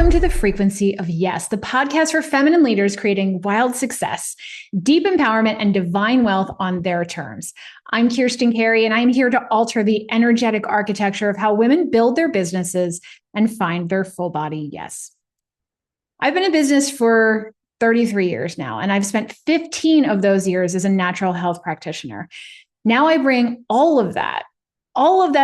Welcome to the Frequency of Yes, the podcast for feminine leaders creating wild success, deep empowerment, and divine wealth on their terms. I'm Kirstin Carey, and I'm here to alter the energetic architecture of how women build their businesses and find their full body yes. I've been in business for 33 years now, and I've spent 15 of those years as a natural health practitioner. Now I bring all of that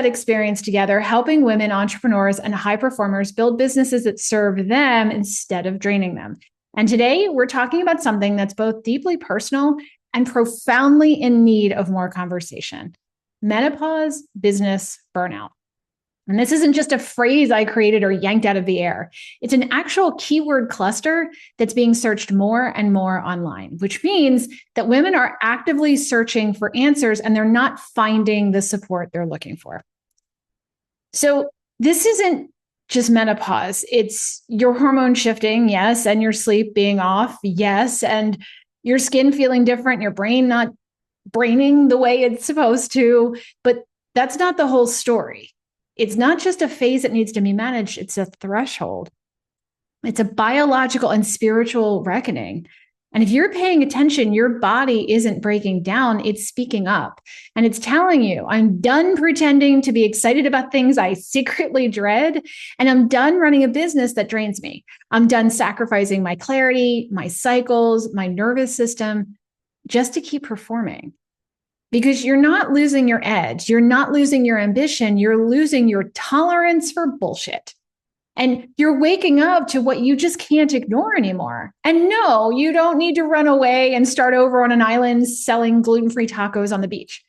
experience together, helping women entrepreneurs and high performers build businesses that serve them instead of draining them. And today we're talking about something that's both deeply personal and profoundly in need of more conversation: menopause, business, burnout. And this isn't just a phrase I created or yanked out of the air. It's an actual keyword cluster that's being searched more and more online, which means that women are actively searching for answers and they're not finding the support they're looking for. So this isn't just menopause. It's your hormone shifting, yes, and your sleep being off, yes, and your skin feeling different, your brain not braining the way it's supposed to. But that's not the whole story. It's not just a phase that needs to be managed. It's a threshold. It's a biological and spiritual reckoning. And if you're paying attention, your body isn't breaking down. It's speaking up. And it's telling you, I'm done pretending to be excited about things I secretly dread. And I'm done running a business that drains me. I'm done sacrificing my clarity, my cycles, my nervous system just to keep performing. Because you're not losing your edge. You're not losing your ambition. You're losing your tolerance for bullshit. And you're waking up to what you just can't ignore anymore. And no, you don't need to run away and start over on an island selling gluten-free tacos on the beach.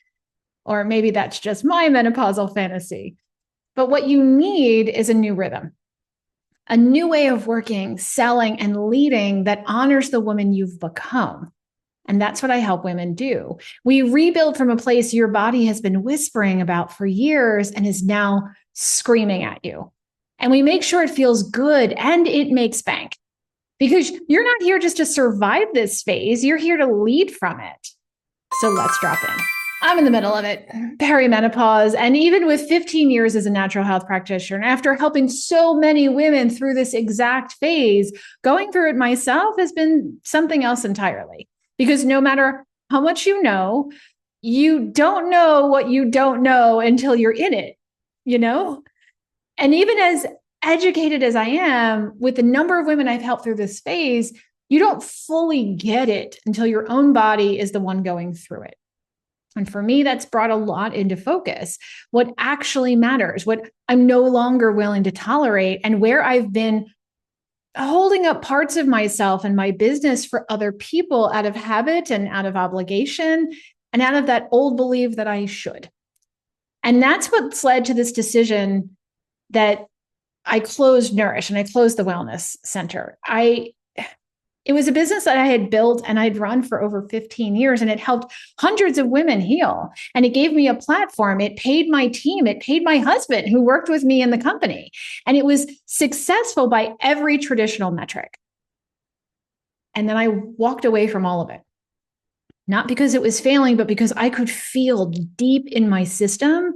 Or maybe that's just my menopausal fantasy. But what you need is a new rhythm, a new way of working, selling, and leading that honors the woman you've become. And that's what I help women do. We rebuild from a place your body has been whispering about for years and is now screaming at you. And we make sure it feels good and it makes bank. Because you're not here just to survive this phase, you're here to lead from it. So let's drop in. I'm in the middle of it, perimenopause. And even with 15 years as a natural health practitioner, and after helping so many women through this exact phase, going through it myself has been something else entirely. Because no matter how much you don't know what you don't know until you're in it, you know? And even as educated as I am, with the number of women I've helped through this phase, you don't fully get it until your own body is the one going through it. And for me, that's brought a lot into focus. What actually matters, what I'm no longer willing to tolerate, and where I've been holding up parts of myself and my business for other people out of habit and out of obligation and out of that old belief that I should. And that's what's led to this decision that I closed Nourish and I closed the Wellness Center. It was a business that I had built and I'd run for over 15 years, and it helped hundreds of women heal. And it gave me a platform. It paid my team. It paid my husband who worked with me in the company. And it was successful by every traditional metric. And then I walked away from all of it. Not because it was failing, but because I could feel deep in my system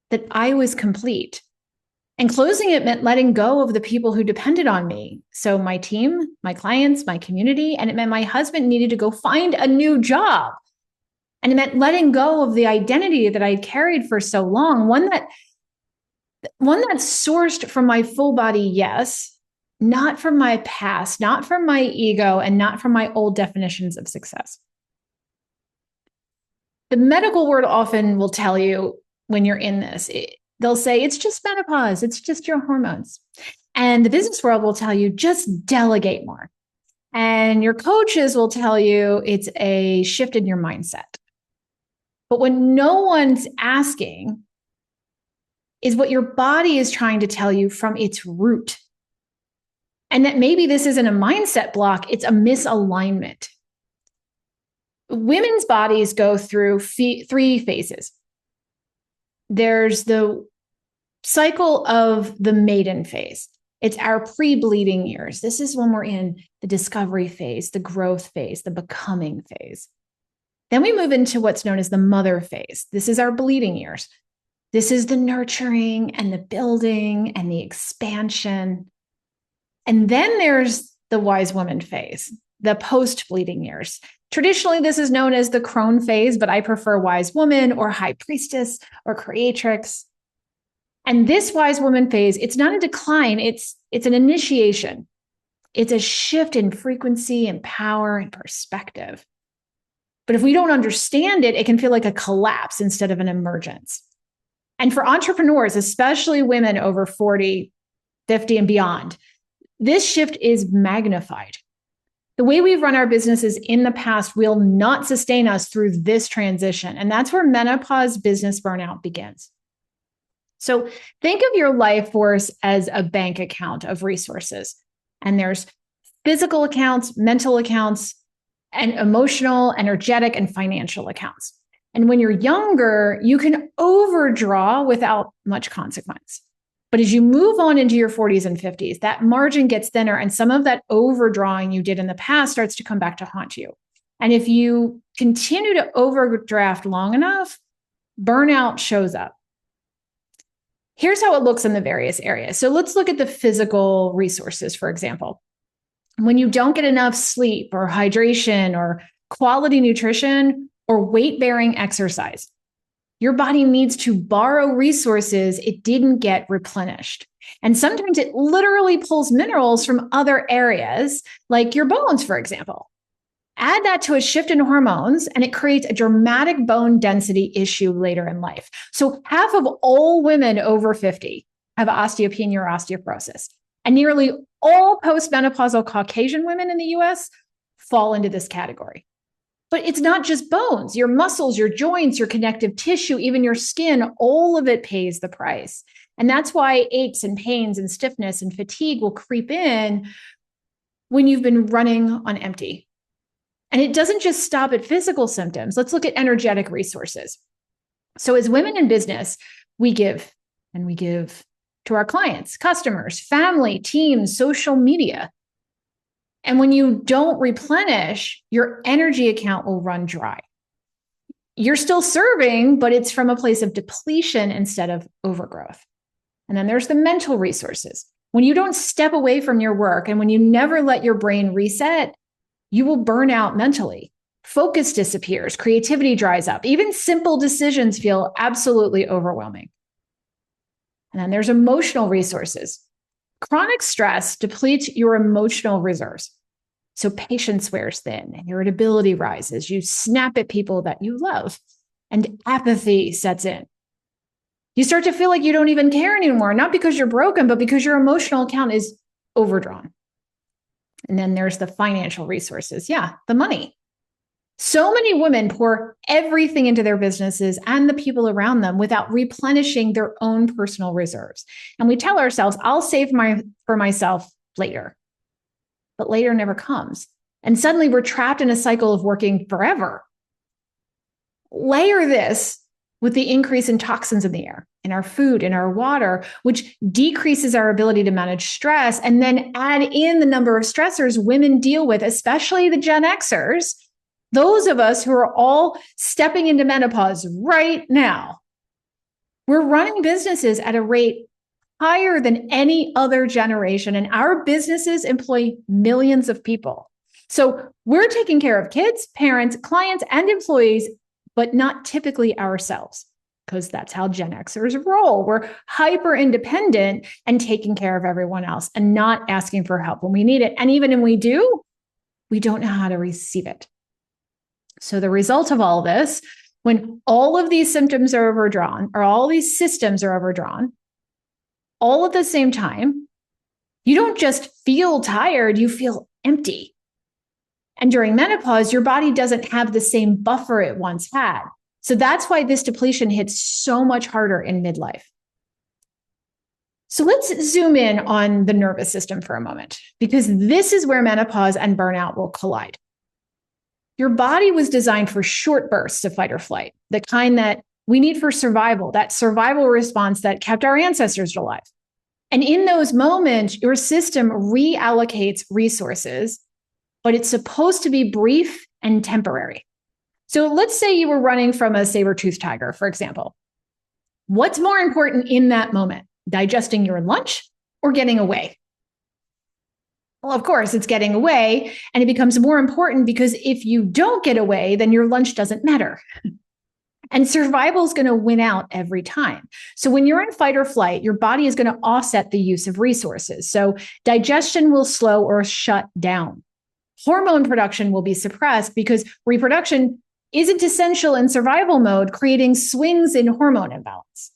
that I was complete. And closing it meant letting go of the people who depended on me. So my team, my clients, my community, and it meant my husband needed to go find a new job. And it meant letting go of the identity that I'd carried for so long, one that's sourced from my full body yes, not from my past, not from my ego, and not from my old definitions of success. The medical world often will tell you when you're in this, they'll say, it's just menopause. It's just your hormones. And the business world will tell you, just delegate more. And your coaches will tell you it's a shift in your mindset. But what no one's asking is what your body is trying to tell you from its root. And that maybe this isn't a mindset block, it's a misalignment. Women's bodies go through three phases. There's the cycle of the maiden phase. It's our pre-bleeding years. This is when we're in the discovery phase, the growth phase, the becoming phase. Then we move into what's known as the mother phase. This is our bleeding years. This is the nurturing and the building and the expansion. And then there's the wise woman phase, the post-bleeding years. Traditionally, this is known as the crone phase, but I prefer wise woman or high priestess or creatrix. And this wise woman phase, it's not a decline, it's an initiation. It's a shift in frequency and power and perspective. But if we don't understand it, it can feel like a collapse instead of an emergence. And for entrepreneurs, especially women over 40, 50 and beyond, this shift is magnified. The way we've run our businesses in the past will not sustain us through this transition. And that's where menopause business burnout begins. So think of your life force as a bank account of resources. And there's physical accounts, mental accounts, and emotional, energetic, and financial accounts. And when you're younger, you can overdraw without much consequence. But as you move on into your 40s and 50s, that margin gets thinner, and some of that overdrawing you did in the past starts to come back to haunt you. And if you continue to overdraft long enough, burnout shows up. Here's how it looks in the various areas. So let's look at the physical resources, for example. When you don't get enough sleep or hydration or quality nutrition or weight-bearing exercise, your body needs to borrow resources it didn't get replenished. And sometimes it literally pulls minerals from other areas, like your bones, for example. Add that to a shift in hormones, and it creates a dramatic bone density issue later in life. So half of all women over 50 have osteopenia or osteoporosis. And nearly all postmenopausal Caucasian women in the US fall into this category. But it's not just bones, your muscles, your joints, your connective tissue, even your skin, all of it pays the price. And that's why aches and pains and stiffness and fatigue will creep in when you've been running on empty. And it doesn't just stop at physical symptoms. Let's look at energetic resources. So as women in business, we give, and we give to our clients, customers, family, teams, social media. And when you don't replenish, your energy account will run dry. You're still serving, but it's from a place of depletion instead of overgrowth. And then there's the mental resources. When you don't step away from your work and when you never let your brain reset, you will burn out mentally. Focus disappears, creativity dries up. Even simple decisions feel absolutely overwhelming. And then there's emotional resources. Chronic stress depletes your emotional reserves. So patience wears thin and irritability rises. You snap at people that you love and apathy sets in. You start to feel like you don't even care anymore, not because you're broken, but because your emotional account is overdrawn. And then there's the financial resources. Yeah, the money. So many women pour everything into their businesses and the people around them without replenishing their own personal reserves. And we tell ourselves, I'll save for myself later. But later never comes. And suddenly we're trapped in a cycle of working forever. Layer this with the increase in toxins in the air, in our food, in our water, which decreases our ability to manage stress, and then add in the number of stressors women deal with, especially the Gen Xers, those of us who are all stepping into menopause right now. We're running businesses at a rate higher than any other generation, and our businesses employ millions of people. So we're taking care of kids, parents, clients, and employees, but not typically ourselves, because that's how Gen Xers roll. We're hyper independent and taking care of everyone else and not asking for help when we need it. And even when we do, we don't know how to receive it. So the result of all this, when all of these symptoms are overdrawn, or all these systems are overdrawn, all at the same time, you don't just feel tired, you feel empty. And during menopause, your body doesn't have the same buffer it once had. So that's why this depletion hits so much harder in midlife. So let's zoom in on the nervous system for a moment, because this is where menopause and burnout will collide. Your body was designed for short bursts of fight or flight, the kind that we need for survival, that survival response that kept our ancestors alive. And in those moments, your system reallocates resources, but it's supposed to be brief and temporary. So let's say you were running from a saber-toothed tiger, for example. What's more important in that moment, digesting your lunch or getting away? Well, of course, it's getting away, and it becomes more important because if you don't get away, then your lunch doesn't matter. And survival is going to win out every time. So when you're in fight or flight, your body is going to offset the use of resources. So digestion will slow or shut down. Hormone production will be suppressed because reproduction isn't essential in survival mode, creating swings in hormone imbalance.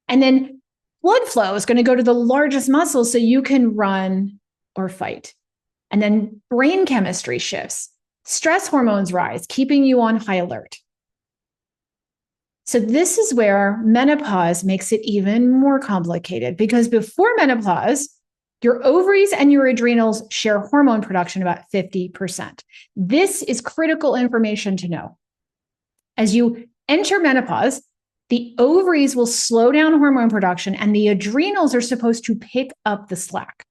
And then blood flow is going to go to the largest muscles so you can run or fight. And then brain chemistry shifts. Stress hormones rise, keeping you on high alert. So this is where menopause makes it even more complicated, because before menopause, your ovaries and your adrenals share hormone production about 50%. This is critical information to know. As you enter menopause, the ovaries will slow down hormone production and the adrenals are supposed to pick up the slack.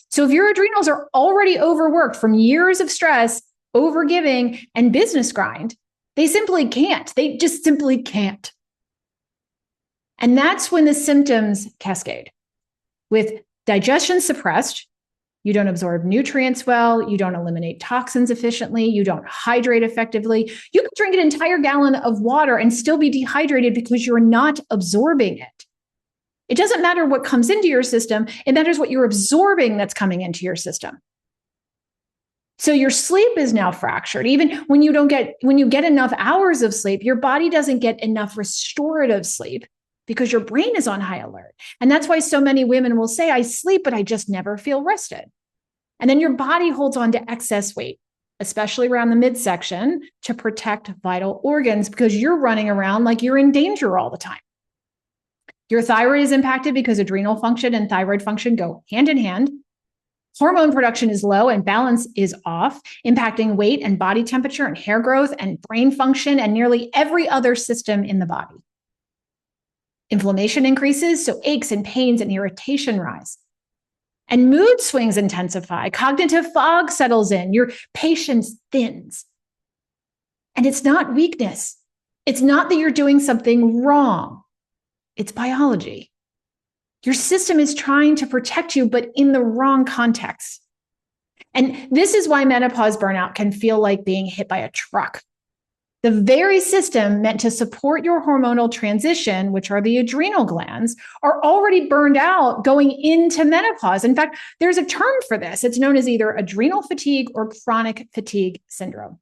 So if your adrenals are already overworked from years of stress, overgiving, and business grind, they simply can't. They just simply can't. And that's when the symptoms cascade. With digestion suppressed, you don't absorb nutrients well, you don't eliminate toxins efficiently, you don't hydrate effectively. You can drink an entire gallon of water and still be dehydrated because you're not absorbing it. It doesn't matter what comes into your system, it matters what you're absorbing that's coming into your system. So your sleep is now fractured. Even when you get enough hours of sleep, your body doesn't get enough restorative sleep because your brain is on high alert. And that's why so many women will say, I sleep, but I just never feel rested. And then your body holds on to excess weight, especially around the midsection, to protect vital organs because you're running around like you're in danger all the time. Your thyroid is impacted because adrenal function and thyroid function go hand in hand. Hormone production is low and balance is off, impacting weight and body temperature and hair growth and brain function and nearly every other system in the body. Inflammation increases, so aches and pains and irritation rise. And mood swings intensify, cognitive fog settles in, your patience thins. And it's not weakness. It's not that you're doing something wrong. It's biology. Your system is trying to protect you, but in the wrong context. And this is why menopause burnout can feel like being hit by a truck. The very system meant to support your hormonal transition, which are the adrenal glands, are already burned out going into menopause. In fact, there's a term for this. It's known as either adrenal fatigue or chronic fatigue syndrome.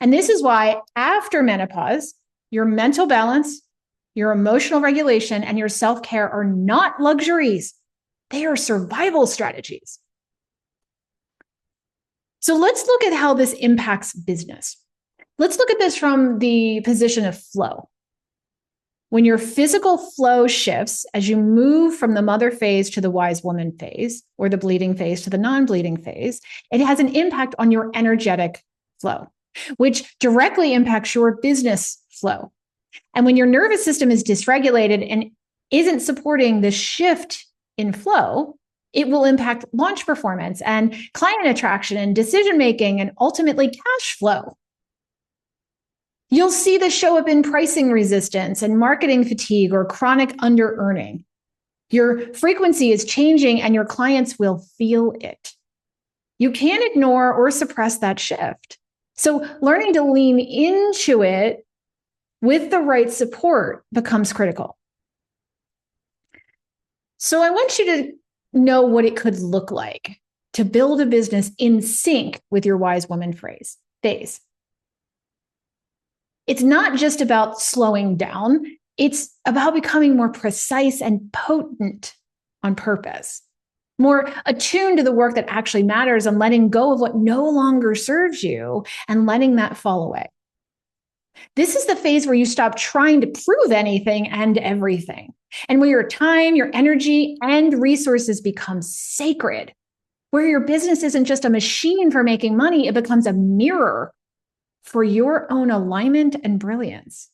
And this is why after menopause, your mental balance, your emotional regulation, and your self-care are not luxuries. They are survival strategies. So let's look at how this impacts business. Let's look at this from the position of flow. When your physical flow shifts as you move from the mother phase to the wise woman phase, or the bleeding phase to the non-bleeding phase, it has an impact on your energetic flow, which directly impacts your business flow. And when your nervous system is dysregulated and isn't supporting the shift in flow, it will impact launch performance and client attraction and decision-making and ultimately cash flow. You'll see this show up in pricing resistance and marketing fatigue or chronic under-earning. Your frequency is changing and your clients will feel it. You can't ignore or suppress that shift. So learning to lean into it with the right support becomes critical. So I want you to know what it could look like to build a business in sync with your wise woman phase. It's not just about slowing down. It's about becoming more precise and potent on purpose, more attuned to the work that actually matters and letting go of what no longer serves you and letting that fall away. This is the phase where you stop trying to prove anything and everything, and where your time, your energy, and resources become sacred, where your business isn't just a machine for making money, it becomes a mirror for your own alignment and brilliance.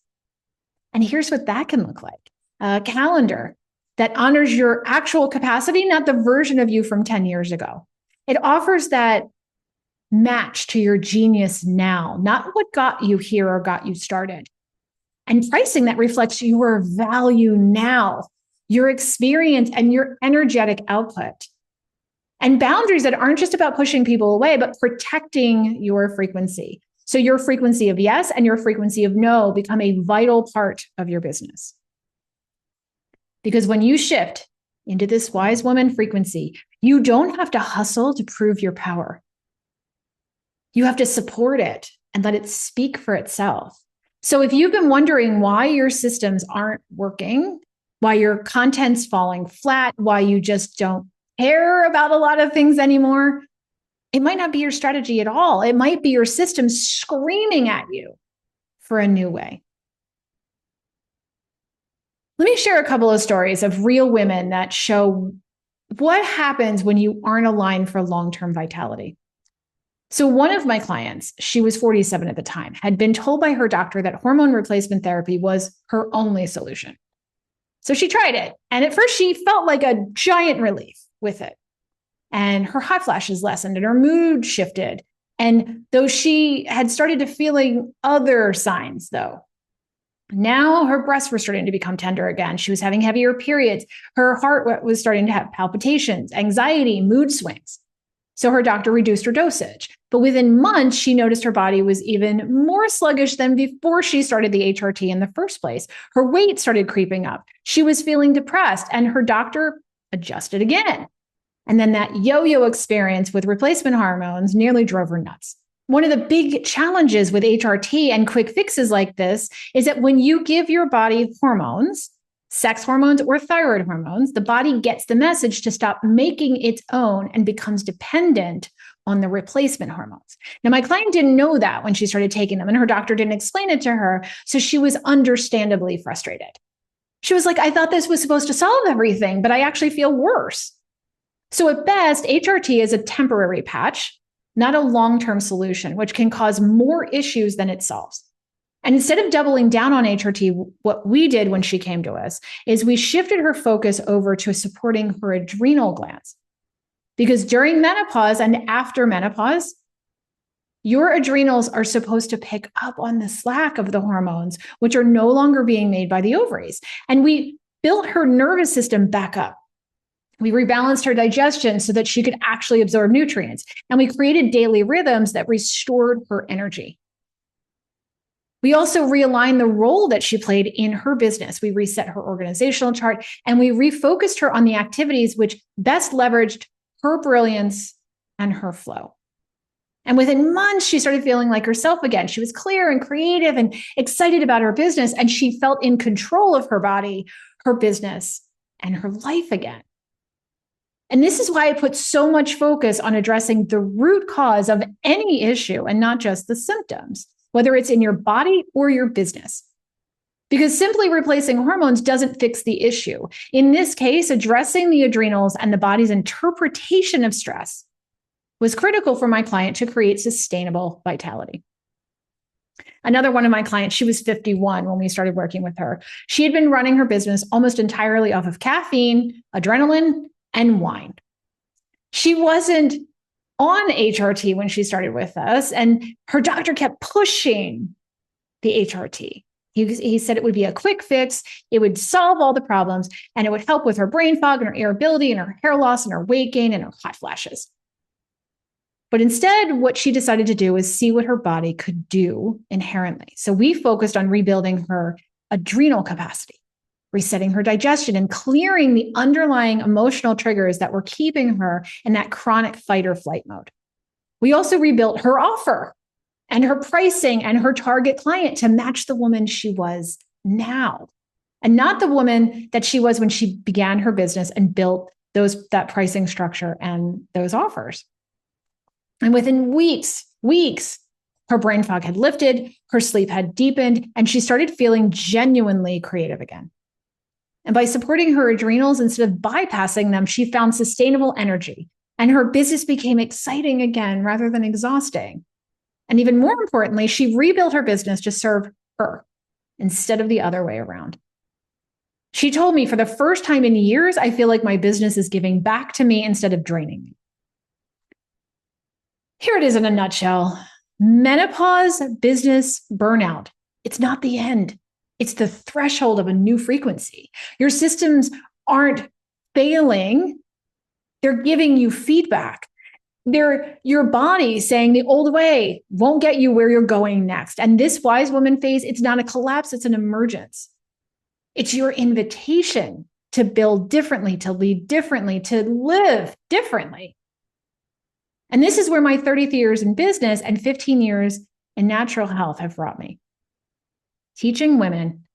And here's what that can look like. A calendar that honors your actual capacity, not the version of you from 10 years ago. It offers that match to your genius now, not what got you here or got you started. And pricing that reflects your value now, your experience, and your energetic output. And boundaries that aren't just about pushing people away, but protecting your frequency. So your frequency of yes and your frequency of no become a vital part of your business. Because when you shift into this wise woman frequency, you don't have to hustle to prove your power. You have to support it and let it speak for itself. So if you've been wondering why your systems aren't working, why your content's falling flat, why you just don't care about a lot of things anymore, it might not be your strategy at all. It might be your system screaming at you for a new way. Let me share a couple of stories of real women that show what happens when you aren't aligned for long-term vitality. So one of my clients, she was 47 at the time, had been told by her doctor that hormone replacement therapy was her only solution. So she tried it. And at first she felt like a giant relief with it. And her hot flashes lessened and her mood shifted. And though she had started to feeling other signs though, now her breasts were starting to become tender again. She was having heavier periods. Her heart was starting to have palpitations, anxiety, mood swings. So her doctor reduced her dosage. But within months, she noticed her body was even more sluggish than before she started the HRT in the first place. Her weight started creeping up. She was feeling depressed, and her doctor adjusted again. And then that yo-yo experience with replacement hormones nearly drove her nuts. One of the big challenges with HRT and quick fixes like this is that when you give your body hormones, sex hormones or thyroid hormones, the body gets the message to stop making its own and becomes dependent on the replacement hormones. Now, my client didn't know that when she started taking them, and her doctor didn't explain it to her, so she was understandably frustrated. She was like, I thought this was supposed to solve everything, but I actually feel worse. So at best, HRT is a temporary patch, not a long-term solution, which can cause more issues than it solves. And instead of doubling down on HRT, what we did when she came to us is we shifted her focus over to supporting her adrenal glands. Because during menopause and after menopause, your adrenals are supposed to pick up on the slack of the hormones, which are no longer being made by the ovaries. And we built her nervous system back up. We rebalanced her digestion so that she could actually absorb nutrients. And we created daily rhythms that restored her energy. We also realigned the role that she played in her business. We reset her organizational chart and we refocused her on the activities which best leveraged her brilliance and her flow. And within months, she started feeling like herself again. She was clear and creative and excited about her business, and she felt in control of her body, her business, and her life again. And this is why I put so much focus on addressing the root cause of any issue and not just the symptoms, whether it's in your body or your business. Because simply replacing hormones doesn't fix the issue. In this case, addressing the adrenals and the body's interpretation of stress was critical for my client to create sustainable vitality. Another one of my clients, she was 51 when we started working with her. She had been running her business almost entirely off of caffeine, adrenaline, and wine. She wasn't on HRT when she started with us, and her doctor kept pushing the HRT. He said it would be a quick fix, it would solve all the problems, and it would help with her brain fog and her irritability and her hair loss and her weight gain and her hot flashes. But instead, what she decided to do was see what her body could do inherently. So we focused on rebuilding her adrenal capacity, resetting her digestion, and clearing the underlying emotional triggers that were keeping her in that chronic fight or flight mode. We also rebuilt her offer and her pricing and her target client to match the woman she was now, and not the woman that she was when she began her business and built that pricing structure and those offers. And within weeks, her brain fog had lifted, her sleep had deepened, and she started feeling genuinely creative again. And by supporting her adrenals instead of bypassing them, she found sustainable energy, and her business became exciting again rather than exhausting. And even more importantly, she rebuilt her business to serve her instead of the other way around. She told me, for the first time in years, I feel like my business is giving back to me instead of draining me. Here it is in a nutshell. Menopause, business, burnout. It's not the end. It's the threshold of a new frequency. Your systems aren't failing. They're giving you feedback. They're your body saying the old way won't get you where you're going next. And this wise woman phase, it's not a collapse, it's an emergence. It's your invitation to build differently, to lead differently, to live differently. And this is where my 30 years in business and 15 years in natural health have brought me. Teaching women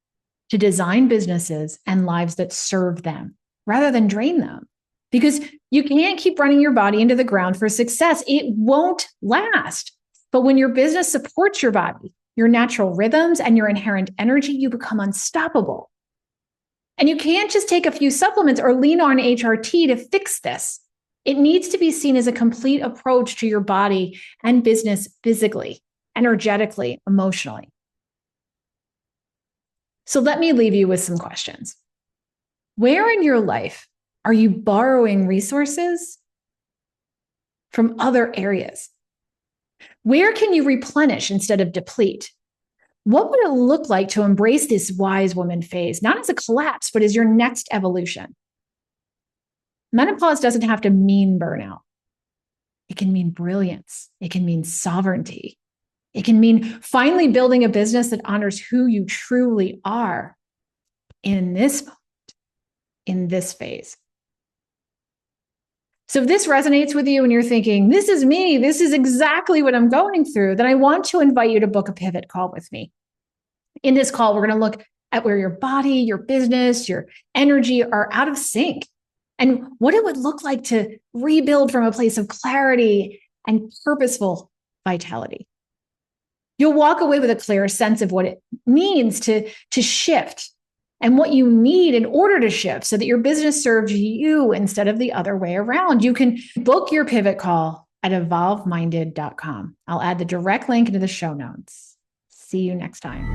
to design businesses and lives that serve them rather than drain them. Because you can't keep running your body into the ground for success. It won't last. But when your business supports your body, your natural rhythms, and your inherent energy, you become unstoppable. And you can't just take a few supplements or lean on HRT to fix this. It needs to be seen as a complete approach to your body and business physically, energetically, emotionally. So let me leave you with some questions. Where in your life are you borrowing resources from other areas? Where can you replenish instead of deplete? What would it look like to embrace this wise woman phase, not as a collapse, but as your next evolution? Menopause doesn't have to mean burnout. It can mean brilliance. It can mean sovereignty. It can mean finally building a business that honors who you truly are in this moment, in this phase. So if this resonates with you and you're thinking, this is me, this is exactly what I'm going through, then I want to invite you to book a pivot call with me. In this call, we're going to look at where your body, your business, your energy are out of sync and what it would look like to rebuild from a place of clarity and purposeful vitality. You'll walk away with a clearer sense of what it means to shift and what you need in order to shift so that your business serves you instead of the other way around. You can book your pivot call at evolveminded.com. I'll add the direct link into the show notes. See you next time.